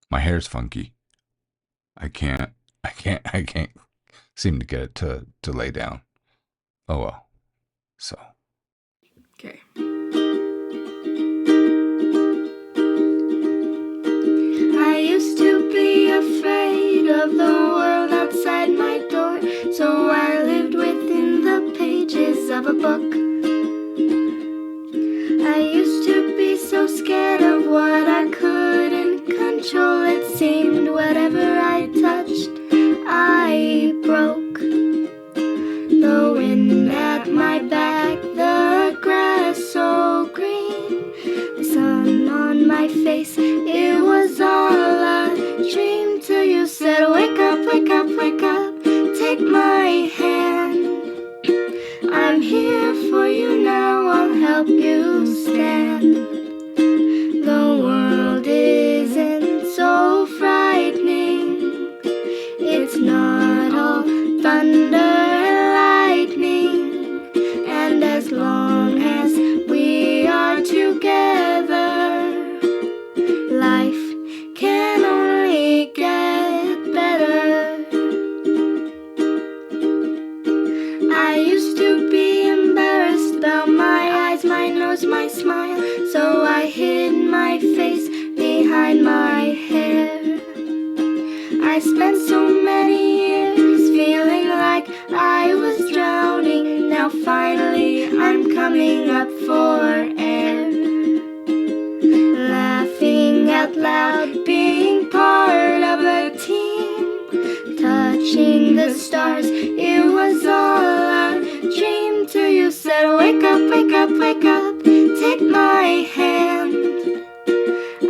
My hair's funky. I can't, I can't seem to get it to lay down. Oh well. So. Okay. I used to be afraid of the world outside my door, so I lived within the pages of a book. I used to be so scared of what I couldn't control. It seemed whatever I touched, I broke. The wind at my back, the grass so green, the sun on my face, it was all a dream till you said, wake up, wake up, wake up, take my hand. I'm here for you now, I'll help you stand. The world isn't so frightening, it's not all thunder and lightning, and as long as we are together, life can only get better. I used to be embarrassed about my eyes, my nose, my smile, so I hid my face behind my hair. I spent so many years feeling like I was drowning. Now finally I'm coming up for air. Laughing out loud, being part of a team, touching the stars, it was all a dream till you said, wake up, wake up, wake up, take my hand.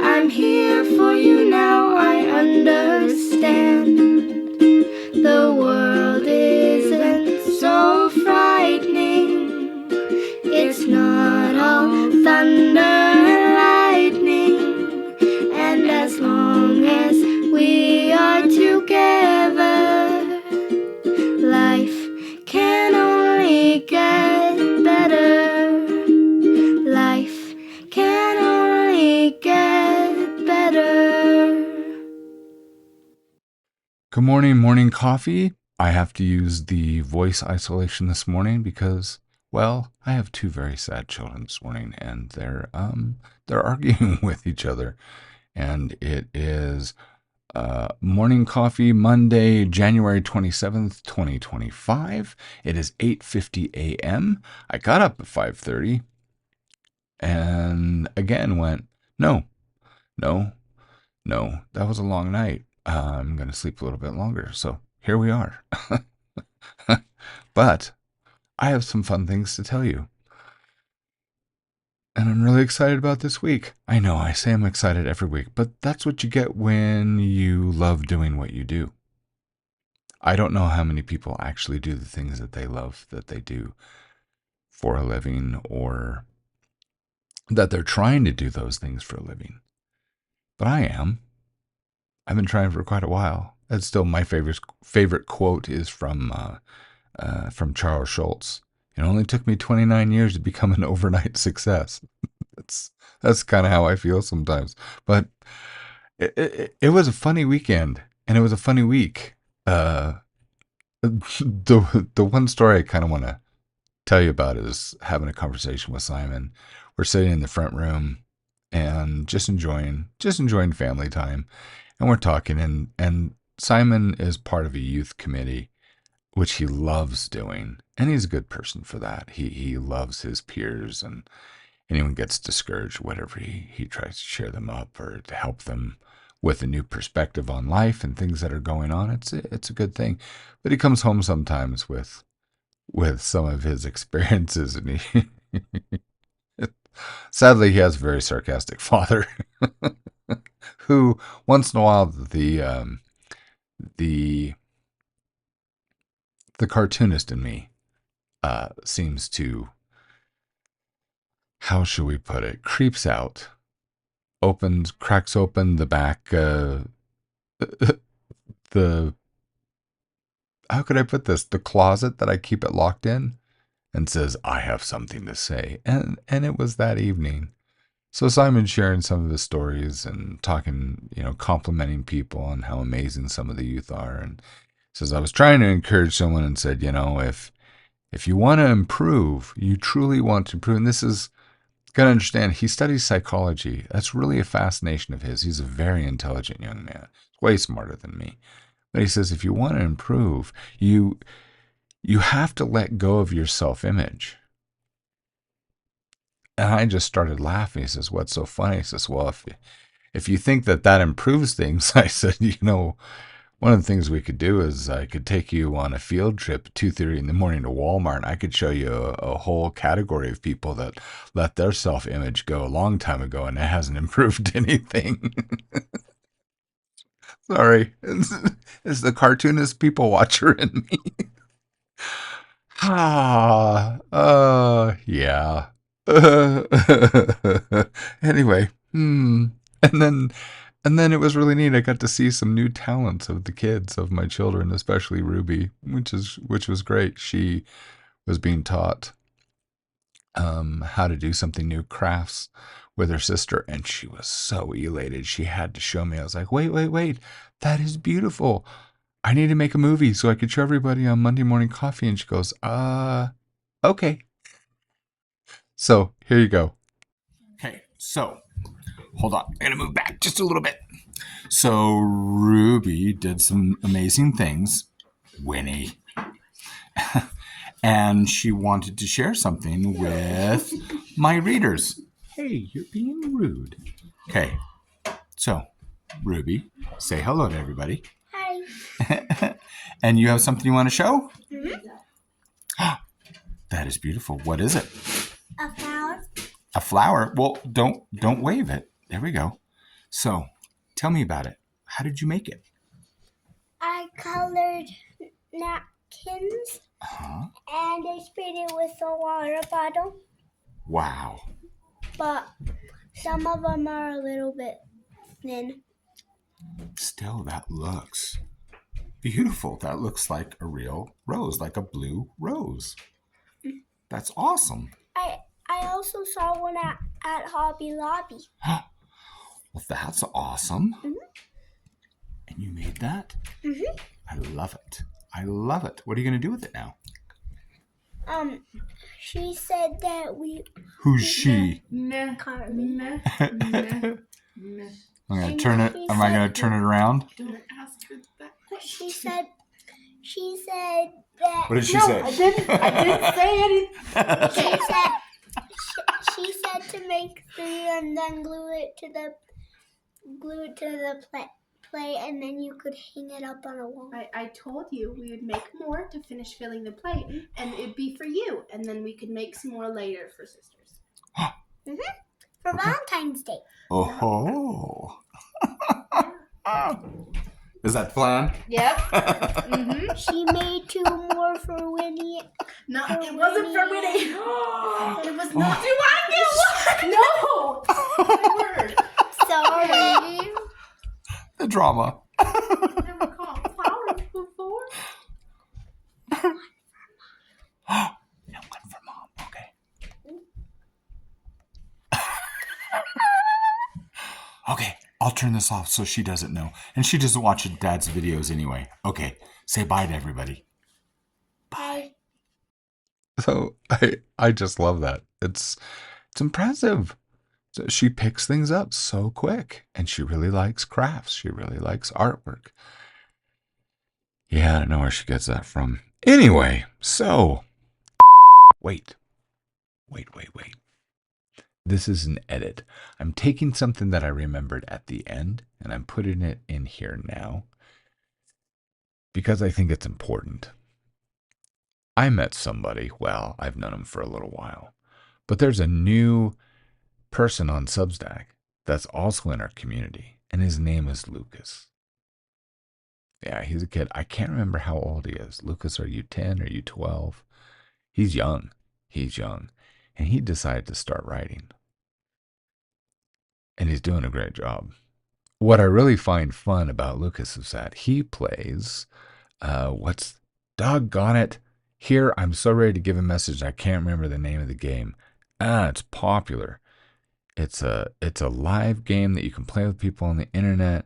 I'm here for you now, I understand. The world isn't so frightening, it's not all thunder and lightning, and as long as we are together, life can only get better. Life can only get better. Good morning, morning coffee. I have to use the voice isolation this morning because, well, I have two very sad children this morning, and they're arguing with each other. And it is morning coffee Monday, January 27th, 2025. It is 8:50 a.m. I got up at 5:30 and again went, no, no, no, that was a long night. I'm going to sleep a little bit longer. So here we are. But I have some fun things to tell you. And I'm really excited about this week. I know I say I'm excited every week, but that's what you get when you love doing what you do. I don't know how many people actually do the things that they love that they do for a living, or that they're trying to do those things for a living. But I am. I've been trying for quite a while. That's still my favorite quote is from Charles Schultz. It only took me 29 years to become an overnight success. That's kind of how I feel sometimes. But it was a funny weekend, and it was a funny week. The one story I kind of want to tell you about is having a conversation with Simon. We're sitting in the front room and just enjoying family time, and we're talking, and Simon is part of a youth committee, which he loves doing, and he's a good person for that. He loves his peers, and anyone gets discouraged, whatever, he tries to cheer them up or to help them with a new perspective on life and things that are going on. It's a good thing. But he comes home sometimes with some of his experiences, and he sadly he has a very sarcastic father who once in a while the cartoonist in me seems to, how should we put it, creeps out, cracks open the back, the, how could I put this, the closet that I keep it locked in, and says, I have something to say. And it was that evening. So Simon's sharing some of his stories and talking, complimenting people and how amazing some of the youth are. And says, I was trying to encourage someone and said, if you want to improve, you truly want to improve. And this is, got to understand, he studies psychology. That's really a fascination of his. He's a very intelligent young man, way smarter than me. But he says, if you want to improve, you have to let go of your self-image. And I just started laughing. He says, what's so funny? He says, well, if you think that improves things, I said, one of the things we could do is I could take you on a field trip at 2:30 in the morning to Walmart. And I could show you a whole category of people that let their self-image go a long time ago, and it hasn't improved anything. Sorry, it's the cartoonist people watcher in me. Yeah. Anyway, and then it was really neat. I got to see some new talents of the kids, of my children, especially Ruby, which was great. She was being taught how to do something new, crafts, with her sister, and she was so elated. She had to show me. I was like, wait, that is beautiful. I need to make a movie so I could show everybody on Monday Morning Coffee. And she goes, okay. So here you go. Okay, so hold on. I'm going to move back just a little bit. So Ruby did some amazing things, Winnie. And she wanted to share something with my readers. Hey, you're being rude. Okay, so Ruby, say hello to everybody. Hi. And you have something you want to show? Mm-hmm. That is beautiful. What is it? A flower. A flower? Well, don't wave it. There we go. So, tell me about it. How did you make it? I colored napkins Uh-huh. and I sprayed it with a water bottle. Wow. But some of them are a little bit thin. Still, that looks beautiful. That looks like a real rose, like a blue rose. That's awesome. I also saw one at Hobby Lobby. Well, that's awesome. Mm-hmm. And you made that? Mm-hmm. I love it. I love it. What are you going to do with it now? She said that we... Who's she? Carly. I'm going to turn it. Am I going to turn it around? Don't ask her that. She said that... What did she say? I didn't say anything. She said to make 3 and then glue it to the plate and then you could hang it up on a wall. I told you we would make more to finish filling the plate, and it'd be for you, and then we could make some more later for sisters. For Valentine's Day. Oh. Is that the plan? Yep. She made 2 more for Winnie. No, For it wasn't for Winnie. Winnie. It was not. Do I get one? No. My word. Sorry. The drama. Never caught flowers before. No one for Mom. Okay. Okay, I'll turn this off so she doesn't know. And she doesn't watch Dad's videos anyway. Okay, say bye to everybody. Bye. So I just love that. It's impressive. So she picks things up so quick, and she really likes crafts. She really likes artwork. Yeah, I don't know where she gets that from. Anyway, so wait. This is an edit. I'm taking something that I remembered at the end, and I'm putting it in here now because I think it's important. I met somebody, well, I've known him for a little while, but there's a new person on Substack that's also in our community, and his name is Lucas. Yeah, he's a kid. I can't remember how old he is. Lucas, are you 10? Are you 12? He's young. And he decided to start writing. And he's doing a great job. What I really find fun about Lucas is that he plays, doggone it. Here, I'm so ready to give a message. I can't remember the name of the game. It's popular. It's a live game that you can play with people on the internet.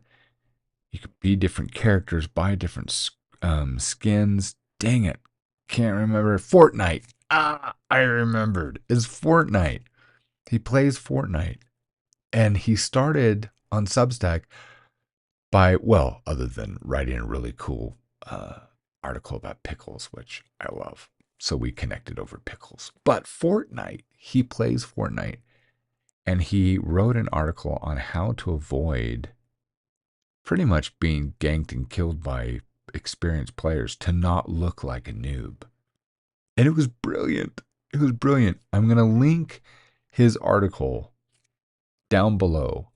You can be different characters, buy different skins. Dang it, can't remember. Fortnite. I remembered. It's Fortnite. He plays Fortnite, and he started on Substack by, well, other than writing a really cool article about pickles, which I love. So we connected over pickles. But Fortnite, he plays Fortnite, and he wrote an article on how to avoid pretty much being ganked and killed by experienced players to not look like a noob. And it was brilliant. It was brilliant. I'm going to link his article down below.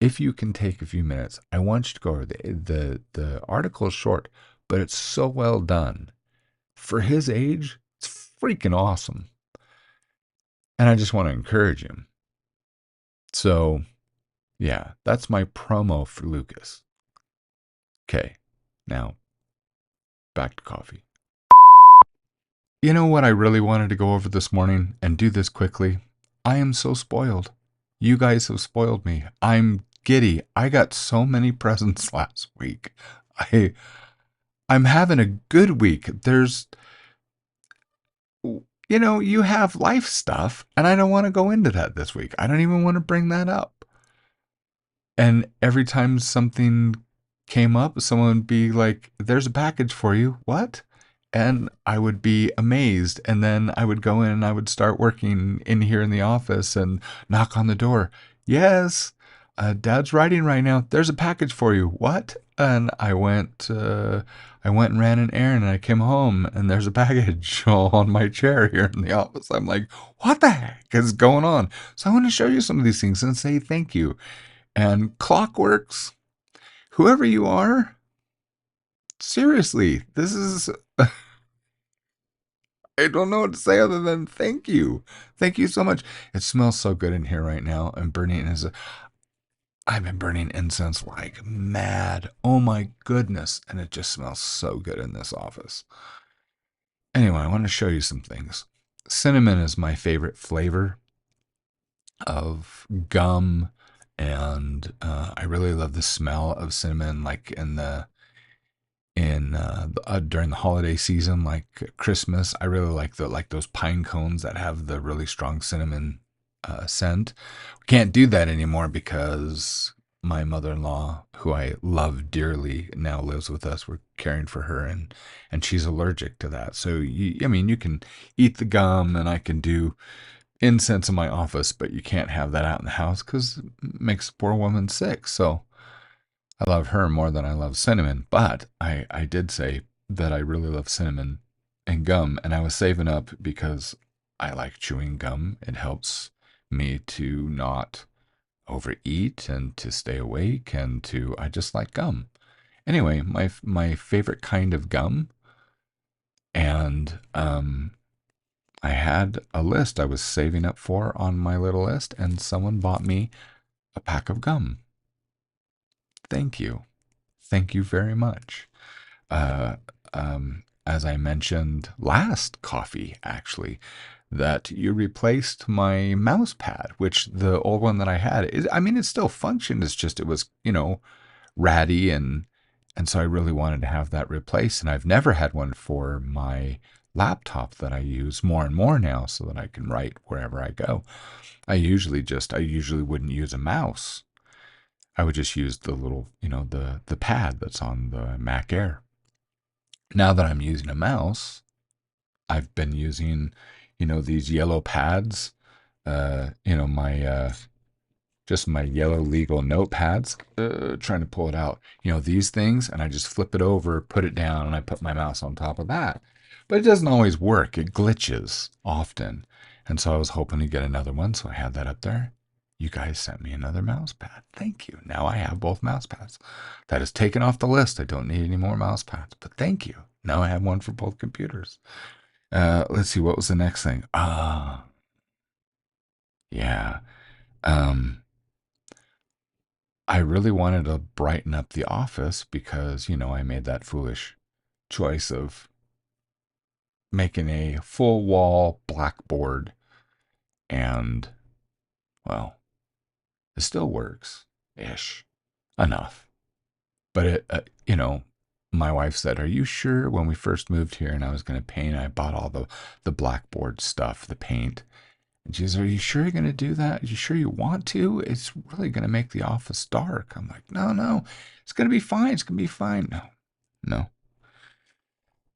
If you can take a few minutes, I want you to go over the article is short, but it's so well done. For his age, it's freaking awesome. And I just want to encourage him. So, yeah, that's my promo for Lucas. Okay, now back to coffee. You know what I really wanted to go over this morning and do this quickly? I am so spoiled. You guys have spoiled me. I'm giddy. I got so many presents last week. I'm having a good week. You have life stuff, and I don't want to go into that this week. I don't even want to bring that up. And every time something came up, someone would be like, there's a package for you. What? And I would be amazed. And then I would go in and I would start working in here in the office and knock on the door. Yes, Dad's writing right now. There's a package for you. What? And I went and ran an errand and I came home and there's a package on my chair here in the office. I'm like, what the heck is going on? So I want to show you some of these things and say thank you. And Clockworks, whoever you are, seriously, this is, I don't know what to say other than thank you. Thank you so much. It smells so good in here right now. I've been burning incense like mad. Oh my goodness. And it just smells so good in this office. Anyway, I want to show you some things. Cinnamon is my favorite flavor of gum. And I really love the smell of cinnamon, like during the holiday season, like Christmas. I really like those pine cones that have the really strong cinnamon scent. We can't do that anymore because my mother-in-law, who I love dearly, now lives with us. We're caring for her, and she's allergic to that. So you can eat the gum, and I can do incense in my office, but you can't have that out in the house because it makes the poor woman sick. So I love her more than I love cinnamon, but I did say that I really love cinnamon and gum, and I was saving up because I like chewing gum. It helps me to not overeat and to stay awake, and I just like gum. Anyway, my favorite kind of gum, and I had a list I was saving up for on my little list, and someone bought me a pack of gum. Thank you. Thank you very much. Uh, as I mentioned last coffee, actually, that you replaced my mouse pad, which the old one that I had, it still functioned. It's just, it was, ratty, and so I really wanted to have that replaced. And I've never had one for my laptop that I use more and more now so that I can write wherever I go. I usually wouldn't use a mouse. I would just use the little, the pad that's on the Mac Air. Now that I'm using a mouse, I've been using, these yellow pads, just my yellow legal notepads, trying to pull it out, these things, and I just flip it over, put it down, and I put my mouse on top of that. But it doesn't always work. It glitches often. And so I was hoping to get another one, so I had that up there. You guys sent me another mouse pad. Thank you. Now I have both mouse pads. That is taken off the list. I don't need any more mouse pads, but thank you. Now I have one for both computers. Let's see, what was the next thing? Yeah. I really wanted to brighten up the office because, I made that foolish choice of making a full wall blackboard and, well, it still works ish enough. But my wife said, "Are you sure?" When we first moved here and I was going to paint, I bought all the blackboard stuff, the paint. And she says, "Are you sure you're going to do that? Are you sure you want to? It's really going to make the office dark." I'm like, "No, no, it's going to be fine. It's going to be fine." No, no,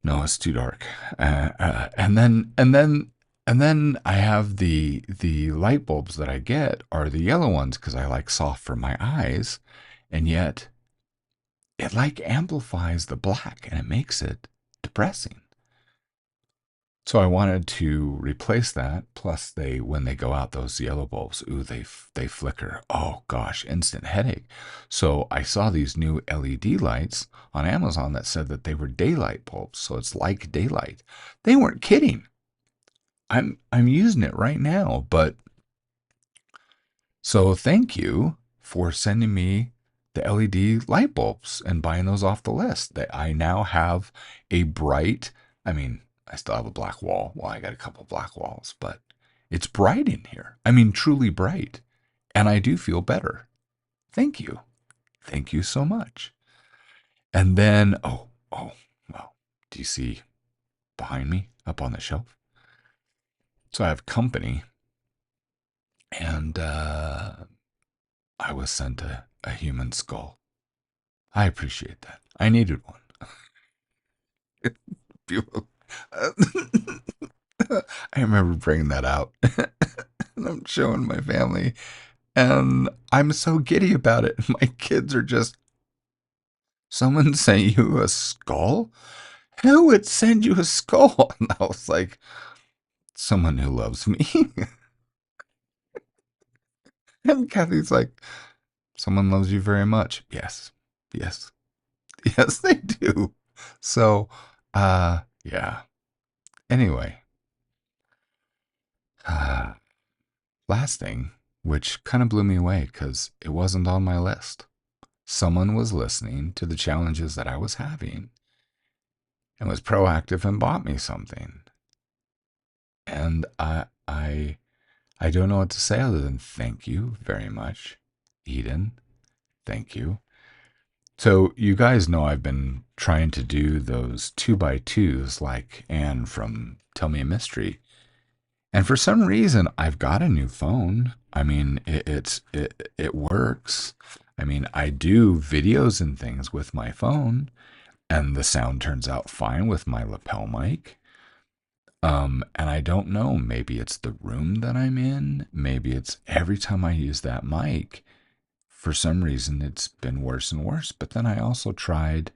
no, it's too dark. And then I have the light bulbs that I get are the yellow ones because I like soft for my eyes, and yet it like amplifies the black and it makes it depressing. So I wanted to replace that. Plus, when they go out, those yellow bulbs, ooh, they flicker. Oh gosh, instant headache. So I saw these new LED lights on Amazon that said that they were daylight bulbs. So it's like daylight. They weren't kidding. I'm using it right now. But so thank you for sending me the LED light bulbs and buying those off the list. That I now have a bright. I mean, I still have a black wall. Well, I got a couple black walls, but it's bright in here. I mean, truly bright. And I do feel better. Thank you. Thank you so much. And then, well, do you see behind me up on the shelf? So I have company, and I was sent a human skull. I appreciate that. I needed one. Beautiful. I remember bringing that out. And I'm showing my family. And I'm so giddy about it. My kids are just, "Someone sent you a skull? Who would send you a skull?" And I was like, "Someone who loves me." And Kathy's like, "Someone loves you very much." Yes, yes, yes, they do. So, yeah. Anyway, last thing, which kind of blew me away because it wasn't on my list. Someone was listening to the challenges that I was having and was proactive and bought me something. And I don't know what to say other than thank you very much, Eden. Thank you. So you guys know I've been trying to do those 2x2s like Anne from Tell Me a Mystery. And for some reason, I've got a new phone. I mean, it works. I mean, I do videos and things with my phone, and the sound turns out fine with my lapel mic. And I don't know, maybe it's the room that I'm in. Maybe it's every time I use that mic, for some reason, it's been worse and worse. But then I also tried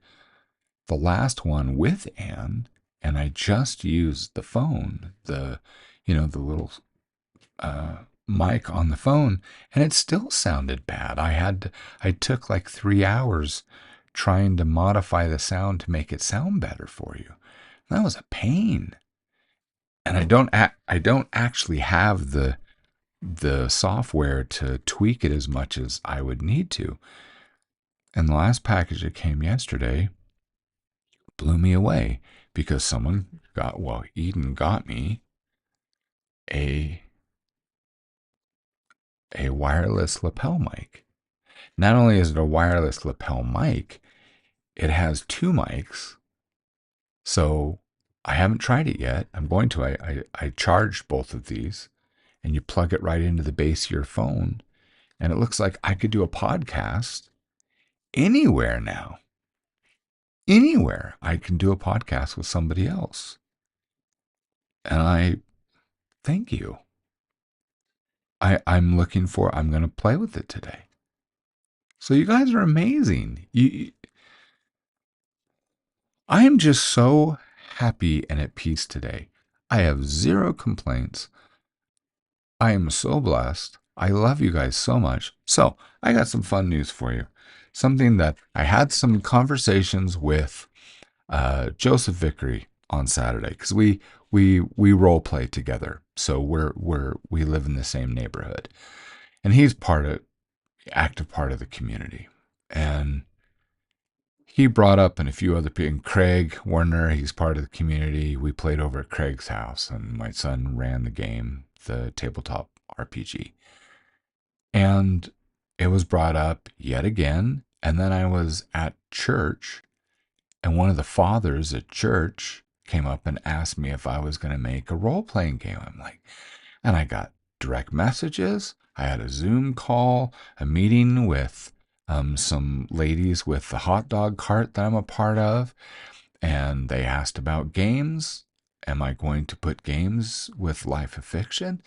the last one with Anne, and I just used the phone, the little mic on the phone, and it still sounded bad. I took like 3 hours trying to modify the sound to make it sound better for you. And that was a pain. And I don't actually have the software to tweak it as much as I would need to. And the last package that came yesterday blew me away because Eden got me a wireless lapel mic. Not only is it a wireless lapel mic, it has two mics. So I haven't tried it yet. I'm going to. I charged both of these, and you plug it right into the base of your phone, and it looks like I could do a podcast anywhere now. Anywhere I can do a podcast with somebody else. And I thank you. I'm going to play with it today. So you guys are amazing. I am just so happy and at peace today. I have zero complaints. I am so blessed. I love you guys so much. So I got some fun news for you. Something that I had some conversations with Joseph Vickery on Saturday because we role play together. So we live in the same neighborhood, and he's active part of the community. And he brought up, and a few other people, and Craig Werner, he's part of the community. We played over at Craig's house, and my son ran the game, the tabletop RPG. And it was brought up yet again. And then I was at church, and one of the fathers at church came up and asked me if I was going to make a role playing game. I'm like, and I got direct messages. I had a Zoom call, a meeting with some ladies with the hot dog cart that I'm a part of, and they asked about games. Am I going to put games with Life of Fiction?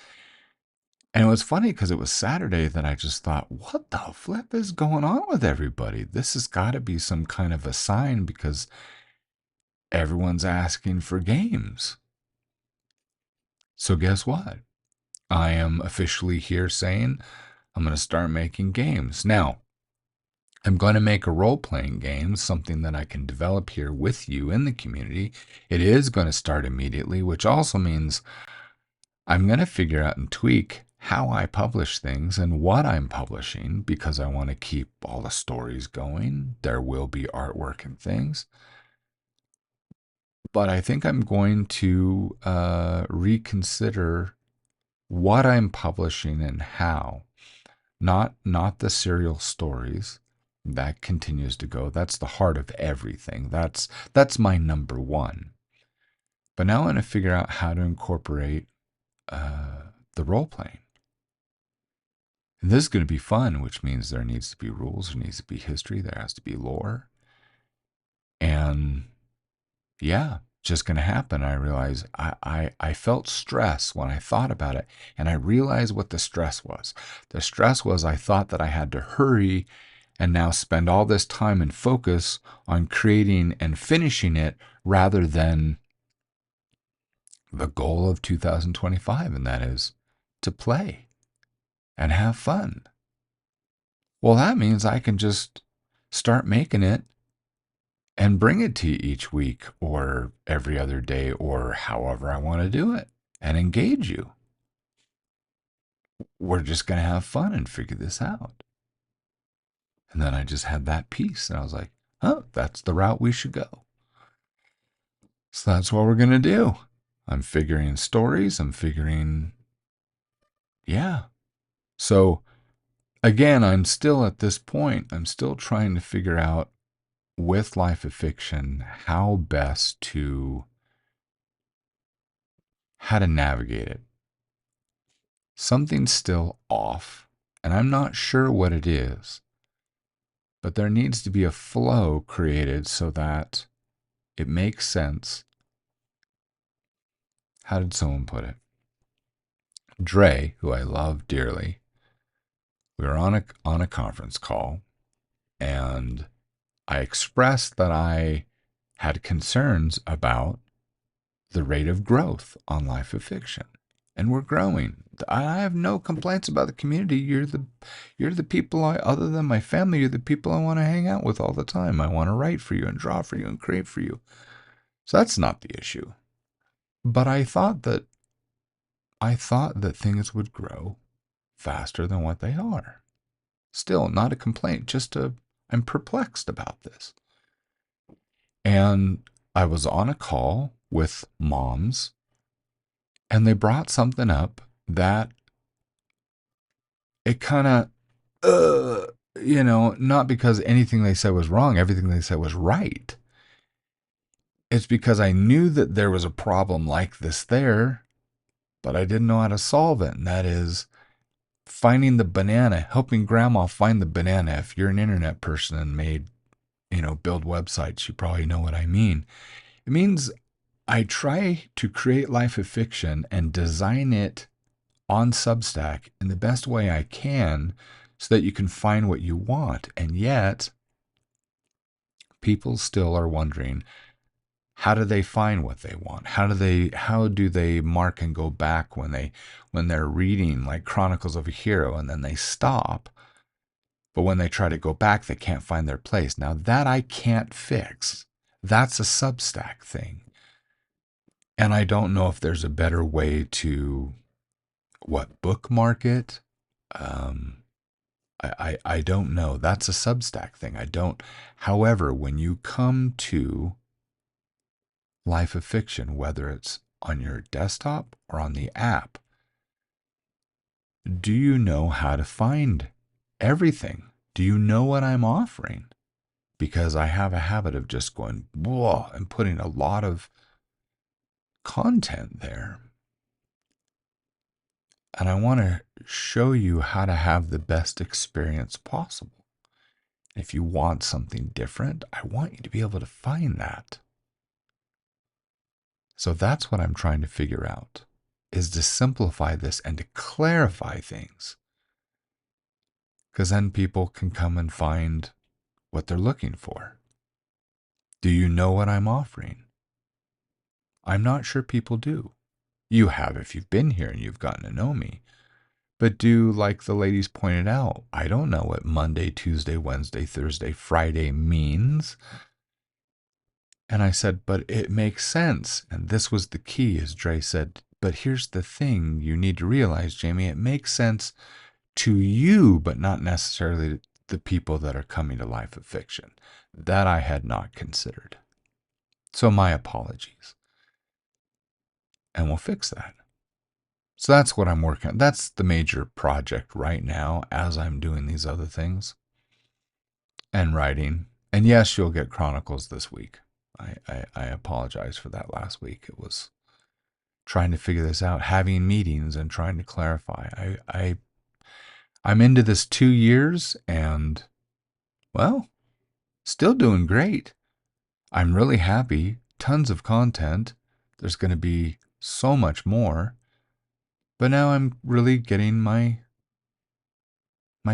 And it was funny because it was Saturday that I just thought, what the flip is going on with everybody? This has got to be some kind of a sign because everyone's asking for games. So guess what? I am officially here saying I'm going to start making games. Now, I'm going to make a role-playing game, something that I can develop here with you in the community. It is going to start immediately, which also means I'm going to figure out and tweak how I publish things and what I'm publishing because I want to keep all the stories going. There will be artwork and things. But I think I'm going to reconsider what I'm publishing and how. Not the serial stories. That continues to go. That's the heart of everything. That's my number one. But now I want to figure out how to incorporate the role playing. And this is going to be fun, which means there needs to be rules, there needs to be history, there has to be lore. And yeah, just going to happen. I realized I felt stress when I thought about it, and I realized what the stress was. The stress was I thought that I had to hurry and now spend all this time and focus on creating and finishing it rather than the goal of 2025, and that is to play and have fun. Well, that means I can just start making it and bring it to you each week or every other day or however I want to do it and engage you. We're just going to have fun and figure this out. And then I just had that piece and I was like, oh, that's the route we should go. So that's what we're going to do. I'm figuring stories. I'm figuring, yeah. So again, I'm still at this point, I'm still trying to figure out with Life of Fiction how best to, how to navigate it. Something's still off, and I'm not sure what it is, but there needs to be a flow created so that it makes sense. How did someone put it? Dre, who I love dearly, we were on a conference call, and I expressed that I had concerns about the rate of growth on Life of Fiction. And we're growing. I have no complaints about the community. You're the people other than my family, you're the people I want to hang out with all the time. I want to write for you and draw for you and create for you. So that's not the issue. But I thought that things would grow faster than what they are. Still not a complaint, I'm perplexed about this. And I was on a call with moms, and they brought something up that it kind of, not because anything they said was wrong, everything they said was right. It's because I knew that there was a problem like this there, but I didn't know how to solve it. And that is finding the banana, helping grandma find the banana. If you're an internet person and build websites, you probably know what I mean. It means I try to create Life of Fiction and design it on Substack in the best way I can so that you can find what you want. And yet, people still are wondering, how do they find what they want? How do they mark and go back when they're reading like Chronicles of a Hero and then they stop? But when they try to go back, they can't find their place. Now that I can't fix. That's a Substack thing. And I don't know if there's a better way to bookmark it. I don't know. That's a Substack thing. I don't. However, when you come to Life of Fiction, whether it's on your desktop or on the app, Do you know how to find everything? Do you know what I'm offering? Because I have a habit of just going, whoa, and putting a lot of content there. And I want to show you how to have the best experience possible. If you want something different, I want you to be able to find that. So that's what I'm trying to figure out, is to simplify this and to clarify things. Because then people can come and find what they're looking for. Do you know what I'm offering? I'm not sure people do. You have if you've been here and you've gotten to know me. But do, like the ladies pointed out, I don't know what Monday, Tuesday, Wednesday, Thursday, Friday means. And I said, but it makes sense. And this was the key, as Dre said. But here's the thing you need to realize, Jamie, it makes sense to you, but not necessarily the people that are coming to Life of Fiction. That I had not considered. So my apologies. And we'll fix that. So that's what I'm working on. That's the major project right now as I'm doing these other things and writing. And yes, you'll get Chronicles this week. I apologize for that last week. It was trying to figure this out, having meetings and trying to clarify. I'm into this 2 years and, well, still doing great. I'm really happy. Tons of content. There's going to be so much more. But now I'm really getting my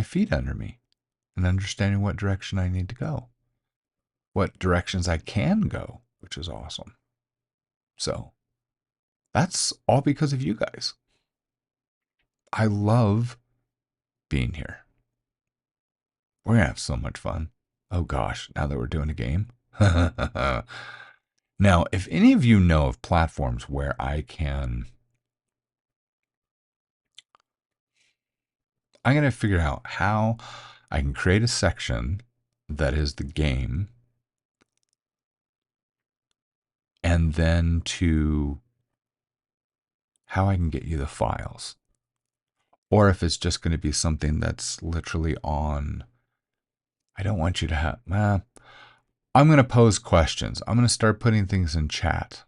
feet under me and understanding what direction I need to go, what directions I can go, which is awesome. So that's all because of you guys. I love being here. We're going to have so much fun. Oh gosh, now that we're doing a game. Now, if any of you know of platforms where I'm going to figure out how I can create a section that is the game and then to how I can get you the files. Or if it's just going to be something that's literally on, I don't want you to have, I'm going to pose questions. I'm going to start putting things in chat.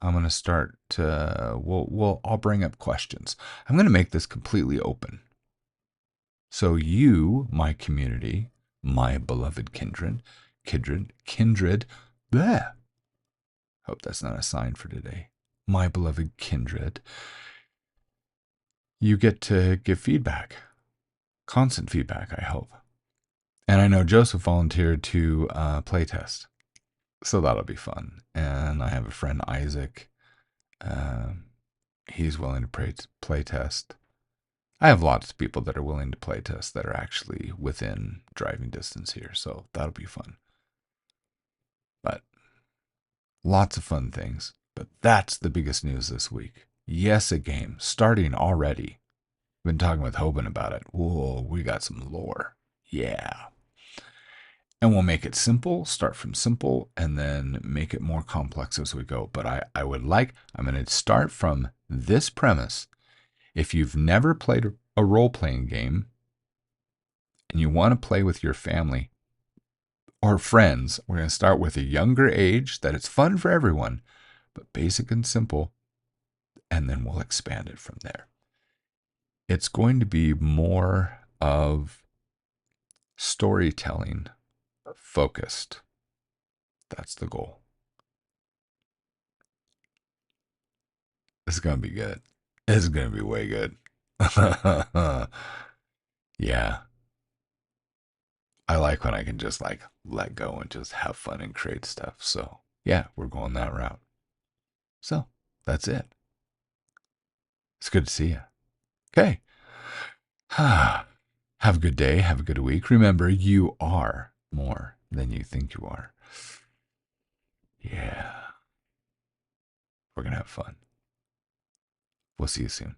I'm going to start to, I'll bring up questions. I'm going to make this completely open. So you, my community, my beloved kindred, bleh. Hope that's not a sign for today. My beloved kindred, you get to give feedback, constant feedback, I hope. And I know Joseph volunteered to playtest, so that'll be fun. And I have a friend, Isaac. He's willing to playtest. I have lots of people that are willing to playtest that are actually within driving distance here, so that'll be fun. But lots of fun things. But that's the biggest news this week. Yes, a game starting already. Been talking with Hoban about it. Whoa, we got some lore. Yeah. And we'll make it simple, start from simple, and then make it more complex as we go. But I'm going to start from this premise. If you've never played a role-playing game and you want to play with your family or friends, we're going to start with a younger age that it's fun for everyone, but basic and simple, and then we'll expand it from there. It's going to be more of storytelling focused. That's the goal. It's going to be good. It's going to be way good. Yeah. I like when I can just let go and just have fun and create stuff. So yeah, we're going that route. So that's it. It's good to see you. Okay. Have a good day. Have a good week. Remember, you are more than you think you are. Yeah. We're going to have fun. We'll see you soon.